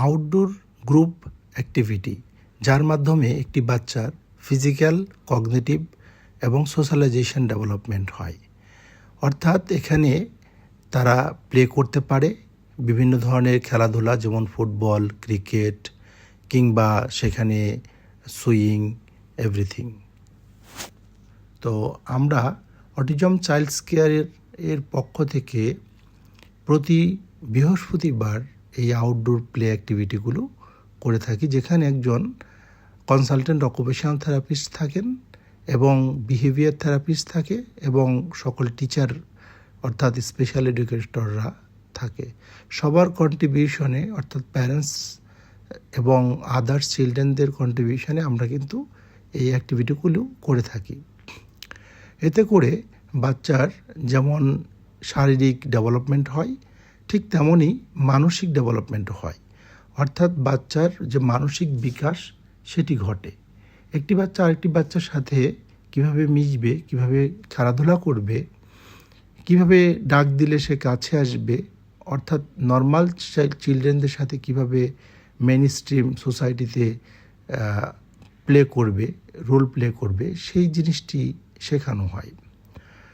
Outdoor group activity, যার মাধ্যমে একটি বাচ্চার ফিজিক্যাল, কগনিটিভ এবং সোশ্যালাইজেশন ডেভেলপমেন্ট হয়। অর্থাৎ এখানে তারা প্লে করতে পারে বিভিন্ন ধরনের খেলাধুলা, যেমন ফুটবল, ক্রিকেট, কিংবা সেখানে সুইং, এভরিথিং। তো আমরা অটিজম চাইল্ডস কেয়ারের পক্ষ থেকে প্রতি বৃহস্পতিবার এই আউটডোর প্লে অ্যাক্টিভিটিগুলো করে থাকি, যেখানে একজন কনসালটেন্ট অকুপেশনাল থেরাপিস্ট থাকেন এবং বিহেভিয়ার থেরাপিস্ট থাকে এবং সকল টিচার অর্থাৎ স্পেশাল এডুকেটররা থাকে। সবার কন্ট্রিবিউশনে অর্থাৎ প্যারেন্টস এবং আদার্স চিলড্রেনদের কন্ট্রিবিউশনে আমরা কিন্তু এই অ্যাক্টিভিটিগুলো করে থাকি। এতে করে বাচ্চার যেমন শারীরিক ডেভেলপমেন্ট হয়, ঠিক তেমনই মানসিক ডেভেলপমেন্টও হয়। অর্থাৎ বাচ্চার যে মানসিক বিকাশ সেটি ঘটে। একটি বাচ্চা আরেকটি বাচ্চার সাথে কিভাবে মিশবে, কিভাবে খেলাধুলা করবে, কিভাবে ডাক দিলে সে কাছে আসবে, অর্থাৎ নর্মাল চিলড্রেনদের সাথে কিভাবে মেইন স্ট্রিম সোসাইটিতে প্লে করবে, রোল প্লে করবে, সেই জিনিসটি শেখানো হয়।